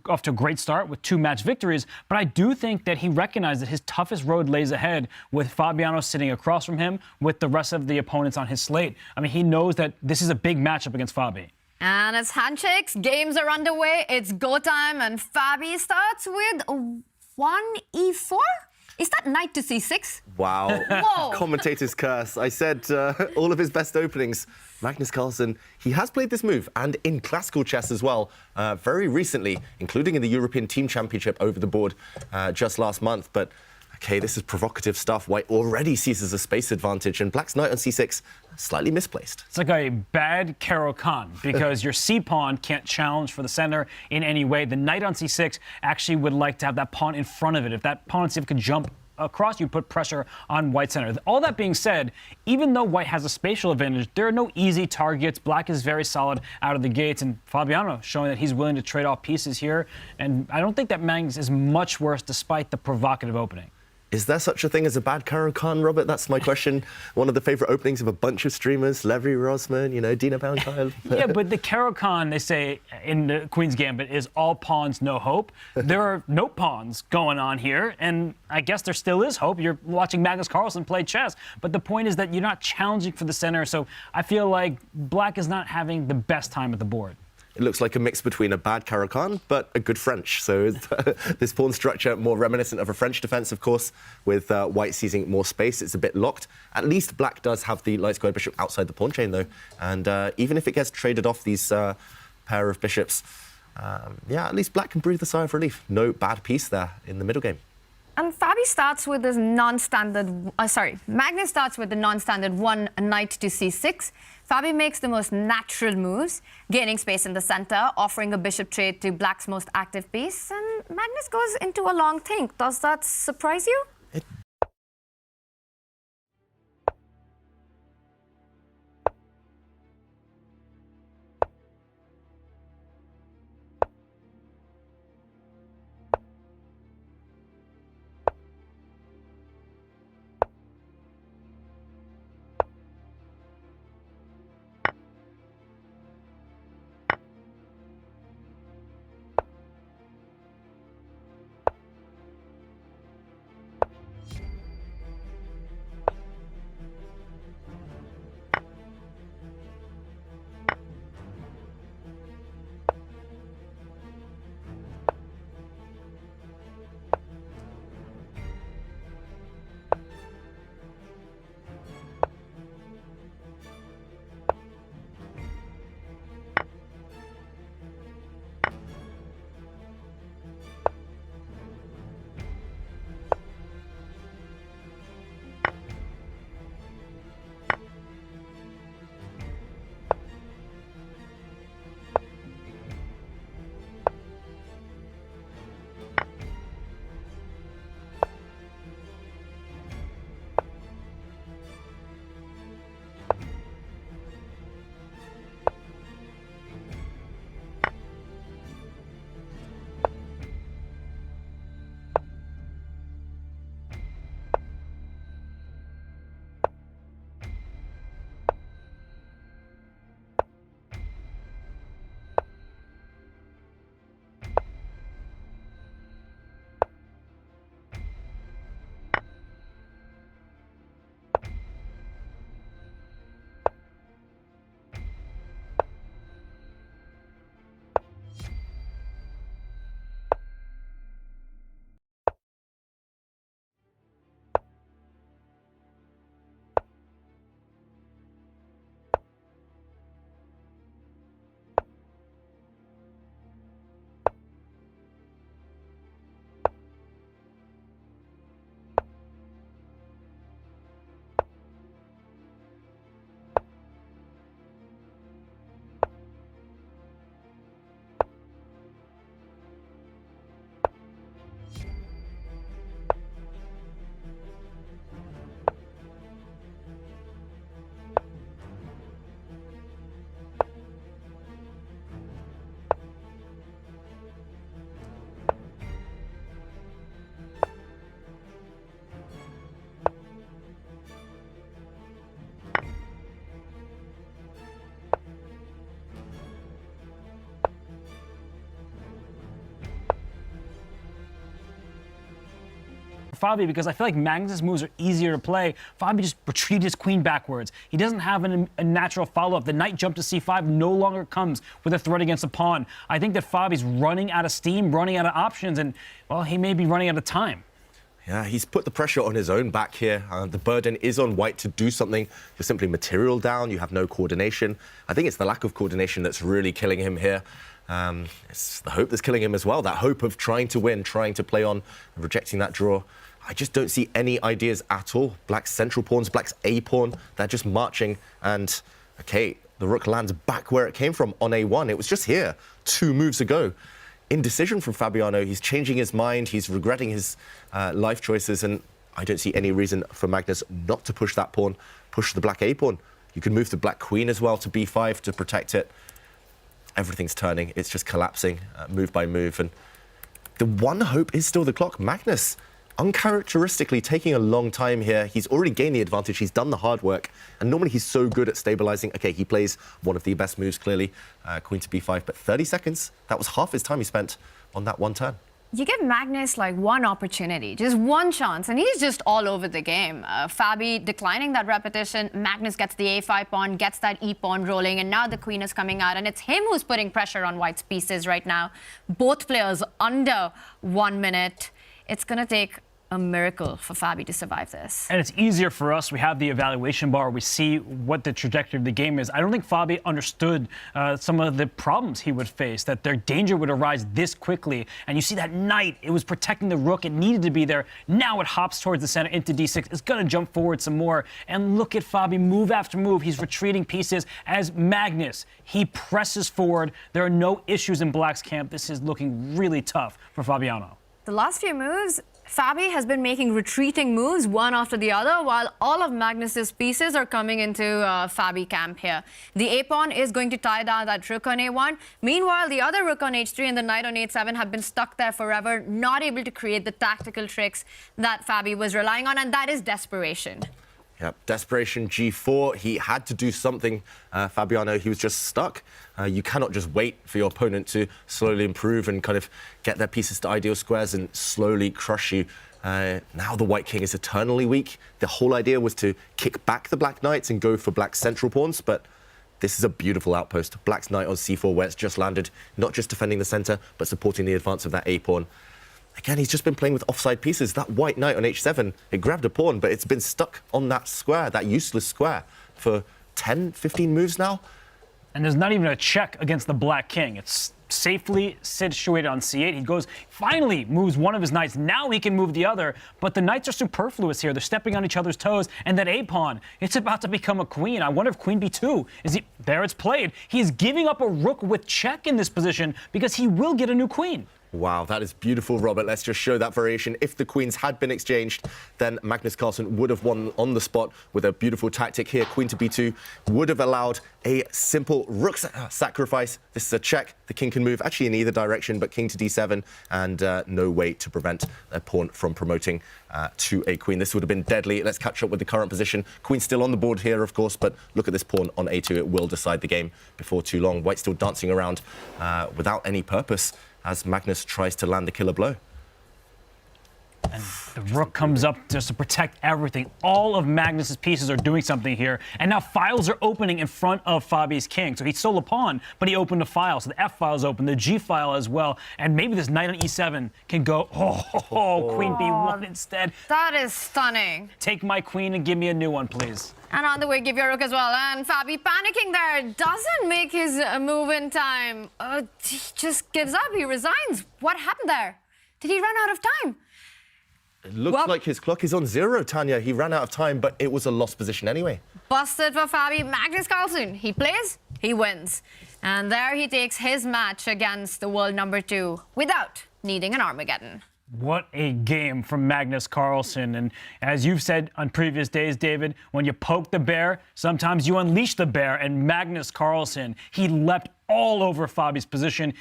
off to a great start with 2 match victories, but I do think that he recognized that his toughest road lays ahead with Fabiano sitting across from him with the rest of the opponents on his slate. I mean, he knows that this is a big matchup against Fabi. And it's handshakes, games are underway, it's go time, and Fabi starts with 1e4? Is that knight to c6? Wow. Whoa. Commentator's curse. I said all of his best openings. Magnus Carlsen, he has played this move, and in classical chess as well, very recently, including in the European Team Championship over the board just last month. But, okay, this is provocative stuff. White already seizes a space advantage, and Black's knight on c6, slightly misplaced. It's like a bad Caro-Kann because your c-pawn can't challenge for the center in any way. The knight on c6 actually would like to have that pawn in front of it. If that pawn on c5 could jump across, you put pressure on White's center. All that being said, even though White has a spatial advantage, there are no easy targets. Black is very solid out of the gates, and Fabiano showing that he's willing to trade off pieces here. And I don't think that Magnus is much worse despite the provocative opening. Is there such a thing as a bad Caro-Kann, Robert? That's my question. One of the favourite openings of a bunch of streamers, Levy Rosman, you know, Dina Baumchild. Yeah, but the Caro-Kann, they say in the Queen's Gambit, is all pawns, no hope. There are no pawns going on here, and I guess there still is hope. You're watching Magnus Carlsen play chess, but the point is that you're not challenging for the center, so I feel like Black is not having the best time at the board. It looks like a mix between a bad Caro-Kann, but a good French. So this pawn structure more reminiscent of a French defense, of course, with White seizing more space. It's a bit locked. At least Black does have the light squared bishop outside the pawn chain, though. And even if it gets traded off these pair of bishops, yeah, at least Black can breathe a sigh of relief. No bad piece there in the middle game. And Fabi starts with this non-standard, Magnus starts with the non-standard 1 knight to c6. Fabi makes the most natural moves, gaining space in the center, offering a bishop trade to Black's most active piece, and Magnus goes into a long think. Does that surprise you? Fabi because I feel like Magnus's moves are easier to play. Fabi just retrieved his queen backwards. He doesn't have a natural follow-up. The knight jump to c5 no longer comes with a threat against a pawn. I think that Fabi's running out of steam, running out of options, and, well, he may be running out of time. Yeah, he's put the pressure on his own back here. The burden is on white to do something. You're simply material down. You have no coordination. I think it's the lack of coordination that's really killing him here. It's the hope that's killing him as well. That hope of trying to win, trying to play on, rejecting that draw. I just don't see any ideas at all. Black's central pawns, Black's A pawn, they're just marching. And, okay, the rook lands back where it came from on A1. It was just here 2 moves ago. Indecision from Fabiano. He's changing his mind. He's regretting his life choices. And I don't see any reason for Magnus not to push that pawn, push the black A pawn. You can move the black queen as well to B5 to protect it. Everything's turning. It's just collapsing move by move. And the one hope is still the clock. Magnus, uncharacteristically taking a long time here. He's already gained the advantage. He's done the hard work. And normally he's so good at stabilizing. Okay, he plays one of the best moves, clearly, queen to B5. But 30 seconds, that was half his time he spent on that one turn. You give Magnus like one opportunity, just one chance, and he's just all over the game. Fabi declining that repetition. Magnus gets the A5 pawn, gets that E pawn rolling, and now the queen is coming out, and it's him who's putting pressure on white's pieces right now. Both players under 1 minute. It's going to take a miracle for Fabi to survive this. And it's easier for us. We have the evaluation bar. We see what the trajectory of the game is. I don't think Fabi understood some of the problems he would face, that their danger would arise this quickly. And you see that knight, it was protecting the rook. It needed to be there. Now it hops towards the center into D6. It's going to jump forward some more. And look at Fabi move after move. He's retreating pieces as Magnus. He presses forward. There are no issues in Black's camp. This is looking really tough for Fabiano. The last few moves, Fabi has been making retreating moves one after the other, while all of Magnus's pieces are coming into Fabi camp here. The A-pawn is going to tie down that rook on A1. Meanwhile, the other rook on H3 and the knight on H7 have been stuck there forever, not able to create the tactical tricks that Fabi was relying on, and that is desperation. Yep, desperation G4. He had to do something, Fabiano. He was just stuck. You cannot just wait for your opponent to slowly improve and kind of get their pieces to ideal squares and slowly crush you. Now the white king is eternally weak. The whole idea was to kick back the black knights and go for black's central pawns, but this is a beautiful outpost. Black's knight on C4 where it's just landed, not just defending the center, but supporting the advance of that A pawn. Again, he's just been playing with offside pieces. That white knight on H7, it grabbed a pawn, but it's been stuck on that square, that useless square, for 10, 15 moves now. And there's not even a check against the black king. It's safely situated on C8. He goes, finally moves one of his knights. Now he can move the other, but the knights are superfluous here. They're stepping on each other's toes, and that A-pawn, it's about to become a queen. I wonder if queen B2, there it's played. He's giving up a rook with check in this position because he will get a new queen. Wow, that is beautiful, Robert. Let's just show that variation. If the queens had been exchanged, then Magnus Carlsen would have won on the spot with a beautiful tactic here. Queen to B2 would have allowed a simple rook sacrifice. This is a check. The king can move actually in either direction, but king to D7 and no way to prevent a pawn from promoting to a queen. This would have been deadly. Let's catch up with the current position. Queen's still on the board here, of course, but look at this pawn on A2. It will decide the game before too long. White's still dancing around without any purpose as Magnus tries to land the killer blow. And the rook comes up just to protect everything. All of Magnus's pieces are doing something here. And now files are opening in front of Fabi's king. So he stole a pawn, but he opened a file. So the F file is open, the G file as well. And maybe this knight on E7 can go, queen B1 instead. That is stunning. Take my queen and give me a new one, please. And on the way, give your rook as well. And Fabi panicking there, doesn't make his move in time. He just gives up, he resigns. What happened there? Did he run out of time? It looks like his clock is on 0, Tanya. He ran out of time, but it was a lost position anyway. Busted for Fabi. Magnus Carlsen, he plays, he wins. And there he takes his match against the world number 2 without needing an Armageddon. What a game from Magnus Carlsen. And as you've said on previous days, David, when you poke the bear, sometimes you unleash the bear. And Magnus Carlsen, he leapt all over Fabi's position.